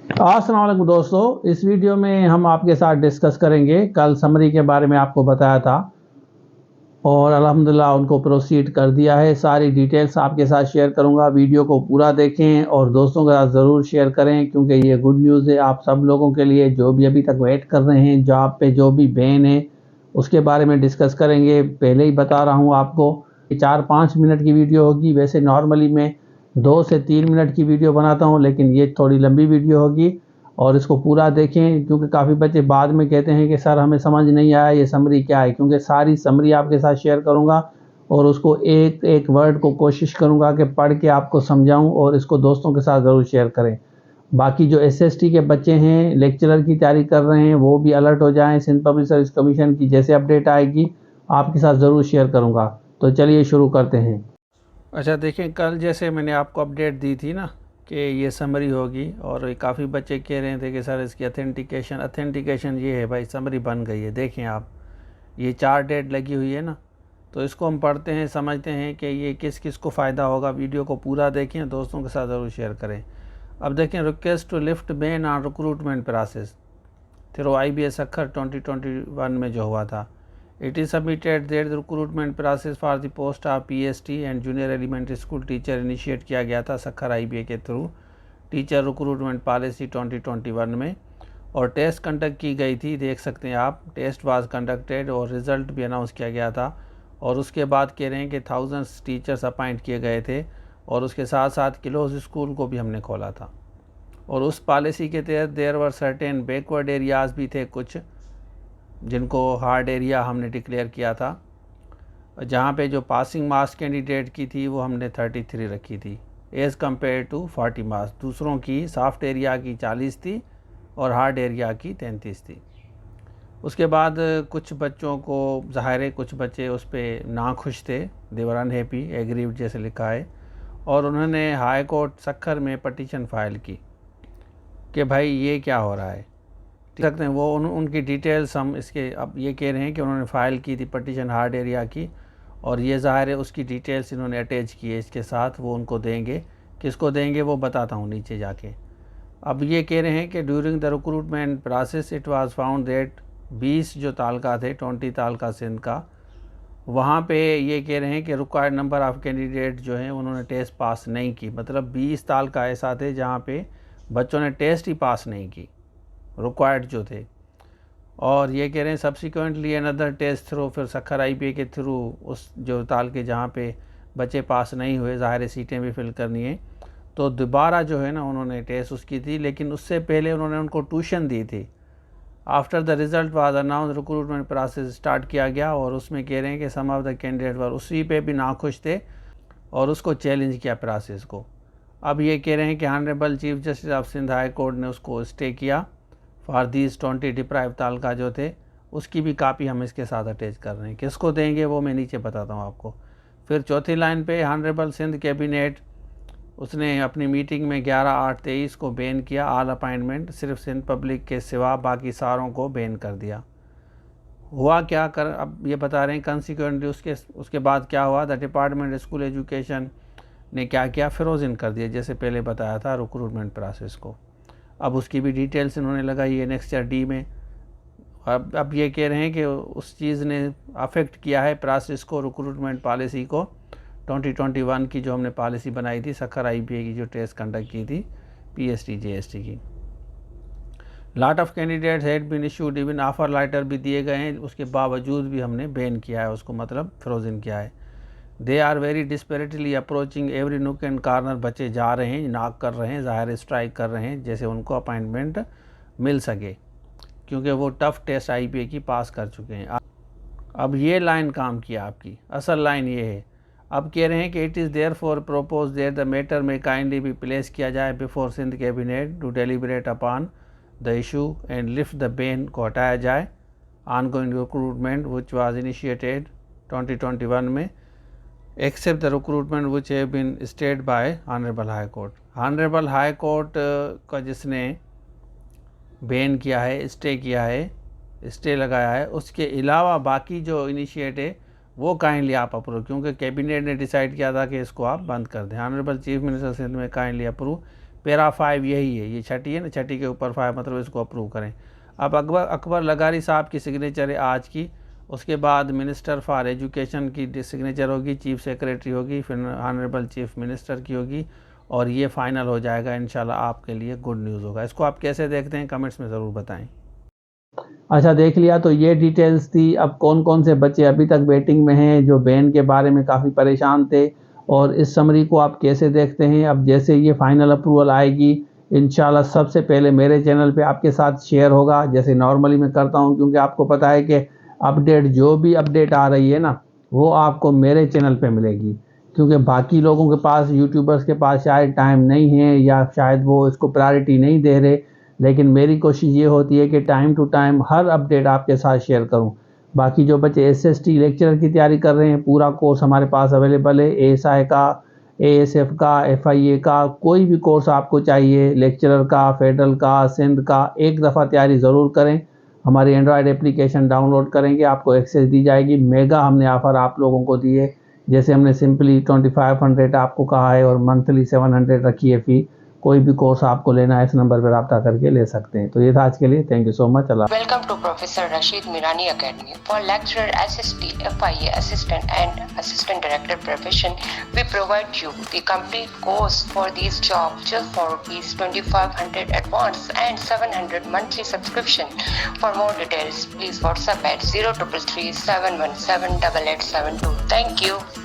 अस्सलाम वालेकुम दोस्तों, इस वीडियो में हम आपके साथ डिस्कस करेंगे। कल समरी के बारे में आपको बताया था और अल्हम्दुलिल्लाह उनको प्रोसीड कर दिया है। सारी डिटेल्स आपके साथ शेयर करूंगा। वीडियो को पूरा देखें और दोस्तों के साथ ज़रूर शेयर करें क्योंकि ये गुड न्यूज़ है आप सब लोगों के लिए जो भी अभी तक वेट कर रहे हैं जॉब पे, जो भी बैन है उसके बारे में डिस्कस करेंगे। पहले ही बता रहा हूँ आपको, 4-5 मिनट की वीडियो होगी। वैसे नॉर्मली मैं 2 से 3 मिनट की वीडियो बनाता हूँ, लेकिन ये थोड़ी लंबी वीडियो होगी और इसको पूरा देखें क्योंकि काफ़ी बच्चे बाद में कहते हैं कि सर हमें समझ नहीं आया ये समरी क्या है। क्योंकि सारी समरी आपके साथ शेयर करूंगा और उसको एक एक वर्ड को कोशिश करूंगा कि पढ़ के आपको समझाऊं और इसको दोस्तों के साथ ज़रूर शेयर करें। बाकी जो एसएसटी के बच्चे हैं, लेक्चरर की तैयारी कर रहे हैं, वो भी अलर्ट हो जाएं। सिंध पब्लिक सर्विस कमीशन की जैसे अपडेट आएगी आपके साथ ज़रूर शेयर करूँगा। तो चलिए शुरू करते हैं। अच्छा देखें, कल जैसे मैंने आपको अपडेट दी थी ना कि ये समरी होगी और काफ़ी बच्चे कह रहे थे कि सर इसकी अथेंटिकेशन ये है भाई, समरी बन गई है। देखें आप, ये 4 डेट लगी हुई है ना, तो इसको हम पढ़ते हैं, समझते हैं कि ये किस किस को फ़ायदा होगा। वीडियो को पूरा देखें, दोस्तों के साथ ज़रूर शेयर करें। अब देखें, request to lift ban on recruitment process through IBS Sukkur 2021 में जो हुआ था। It is submitted that the recruitment process for the post of PST and junior elementary school teacher initiate किया गया था सक्खर IBA के थ्रू टीचर रिक्रूटमेंट पॉलिसी 2021 में, और टेस्ट कंडक्ट की गई थी। देख सकते हैं आप, टेस्ट वाज कंडक्टेड और रिज़ल्ट भी अनाउंस किया गया था। और उसके बाद कह रहे हैं कि थाउजेंड्स टीचर्स अपॉइंट किए गए थे और उसके साथ साथ क्लोज स्कूल को भी हमने खोला था। और उस पॉलिसी के तहत there were certain backward areas भी थे कुछ जिनको हार्ड एरिया हमने डिक्लेयर किया था, जहाँ पे जो पासिंग मार्क्स कैंडिडेट की थी वो हमने 33 रखी थी एज़ कम्पेयर टू 40 मार्क्स। दूसरों की सॉफ्ट एरिया की 40 थी और हार्ड एरिया की 33 थी। उसके बाद कुछ बच्चों को, ज़ाहिर है कुछ बच्चे उस पर नाखुश थे, देवर अनहैप्पी, एग्रीव्ड जैसे लिखा है, और उन्होंने हाई कोर्ट सक्खर में पटिशन फाइल की कि भाई ये क्या हो रहा है। सकते हैं वो उनकी डिटेल्स हम इसके, अब ये कह रहे हैं कि उन्होंने फ़ाइल की थी पटिशन हार्ड एरिया की, और ये ज़ाहिर है उसकी डिटेल्स इन्होंने अटैच की है इसके साथ। वो उनको देंगे, किसको देंगे वो बताता हूँ नीचे जाके। अब ये कह रहे हैं कि during the recruitment process it was found that 20 जो तालका थे, 20 तालका सिंध का, वहाँ पे ये कह रहे हैं कि रिक्वायर्ड नंबर ऑफ़ कैंडिडेट जो हैं उन्होंने टेस्ट पास नहीं की। मतलब 20 तालका ऐसा थे जहाँ पे बच्चों ने टेस्ट ही पास नहीं की, रिक्वायर्ड जो थे। और ये कह रहे हैं सब्सिक्वेंटली अनदर टेस्ट थ्रू, फिर सक्खर IBA के थ्रू उस जो ताल के जहाँ पे बच्चे पास नहीं हुए, ज़ाहिर सीटें भी फिल करनी है, तो दोबारा जो है ना उन्होंने टेस्ट उसकी थी, लेकिन उससे पहले उन्होंने उनको ट्यूशन दी थी। After the result was announce recruitment process start किया गया, और उसमें कह रहे हैं कि सम ऑफ द कैंडिडेट वर उसी पे भी नाखुश थे और उसको चैलेंज किया प्रोसेस को। अब ये कह रहे हैं कि honourable chief justice of Sindh high court ने उसको स्टे किया फॉर दीज 20 डिप्राइव तालका जो थे। उसकी भी कापी हम इसके साथ अटैच कर रहे हैं, किसको देंगे वो मैं नीचे बताता हूँ आपको। फिर चौथी लाइन पे, ऑनरेबल सिंध कैबिनेट उसने अपनी मीटिंग में 11/8/23 को बैन किया ऑल अपॉइंटमेंट, सिर्फ सिंध पब्लिक के सिवा बाकी सारों को बैन कर दिया। हुआ क्या कर, अब ये बता रहे हैं कंसिक्वेंटली उसके बाद क्या हुआ। द डिपार्टमेंट स्कूल एजुकेशन ने क्या किया, फ्रोजन कर दिया, जैसे पहले बताया था रिक्रूटमेंट प्रोसेस को। अब उसकी भी डिटेल्स इन्होंने लगाई है नेक्स्ट ईयर D में। अब ये कह रहे हैं कि उस चीज़ ने अफेक्ट किया है प्रोसेस को, रिक्रूटमेंट पॉलिसी को, 2021 की जो हमने पॉलिसी बनाई थी सक्खर IBA की, जो टेस्ट कंडक्ट की थी PST JST की। Lot of candidates had been issued, even offer letter भी दिए गए हैं, उसके बावजूद भी हमने बैन किया है उसको, मतलब फ्रोजन किया है। They are very desperately approaching every nook and corner, बच्चे जा रहे हैं, नाक कर रहे हैं, ज़ाहिर स्ट्राइक कर रहे हैं जैसे उनको अपॉइंटमेंट मिल सके, क्योंकि वो टफ़ टेस्ट IBA की पास कर चुके हैं। अब ये लाइन काम किया आपकी, असल लाइन ये है। अब कह रहे हैं कि it is there for propose there the matter में काइंडली भी प्लेस किया जाए before Sindh cabinet to deliberate upon the issue and lift the ban, को हटाया जाए on going recruitment which was initiated 2021 में, except the recruitment which have been stayed by honourable high court. Honourable high court का जिसने ban किया है, stay किया है, स्टे लगाया है, उसके अलावा बाकी जो इनिशिएट है वो काइंडली आप अप्रूव, क्योंकि कैबिनेट ने डिसाइड किया था कि इसको आप बंद कर दें। ऑनरेबल चीफ मिनिस्टर सिंध में काइंडली अप्रूव पैरा 5 यही है, ये छठी है ना, छठी के ऊपर 5 मतलब इसको अप्रूव करें। अब अकबर लगारी साहब की सिग्नेचर है आज की, उसके बाद मिनिस्टर फॉर एजुकेशन की सिग्नेचर होगी, चीफ सेक्रेटरी होगी, फिर ऑनरेबल चीफ मिनिस्टर की होगी, और ये फाइनल हो जाएगा इंशाल्लाह। आपके लिए गुड न्यूज़ होगा। इसको आप कैसे देखते हैं कमेंट्स में ज़रूर बताएं। अच्छा, देख लिया, तो ये डिटेल्स थी। अब कौन कौन से बच्चे अभी तक वेटिंग में हैं, जो बैन के बारे में काफ़ी परेशान थे, और इस समरी को आप कैसे देखते हैं। अब जैसे ये फाइनल अप्रूवल आएगी इंशाल्लाह सबसे पहले मेरे चैनल पे आपके साथ शेयर होगा, जैसे नॉर्मली मैं करता हूँ, क्योंकि आपको पता है कि अपडेट जो भी अपडेट आ रही है ना, वो आपको मेरे चैनल पे मिलेगी, क्योंकि बाकी लोगों के पास, यूट्यूबर्स के पास शायद टाइम नहीं है, या शायद वो इसको प्रायोरिटी नहीं दे रहे। लेकिन मेरी कोशिश ये होती है कि टाइम टू टाइम हर अपडेट आपके साथ शेयर करूं। बाकी जो बच्चे एसएसटी लेक्चरर की तैयारी कर रहे हैं, पूरा कोर्स हमारे पास अवेलेबल है। एएसआई का, एएसएफ का, एफआईए का, कोई भी कोर्स आपको चाहिए, लेक्चरर का, फेडरल का, सिंध का, एक दफ़ा तैयारी ज़रूर करें। हमारी एंड्रॉयड एप्लीकेशन डाउनलोड करेंगे, आपको एक्सेस दी जाएगी। मेगा हमने ऑफ़र आप लोगों को दी है, जैसे हमने सिंपली 2500 आपको कहा है और मंथली 700 रखी है फ़ी। कोई भी कोर्स आपको लेना है इस नंबर पर रब्ता करके ले सकते हैं। तो ये था आज के लिए, thank you so much. Welcome to professor Rashid Mirani academy for lecturer, SST, FIA assistant and assistant director profession. We provide you the complete course for these jobs just for ₹2500 advance and 700 monthly subscription. For more details, please WhatsApp at 0333 717 8872. Thank you.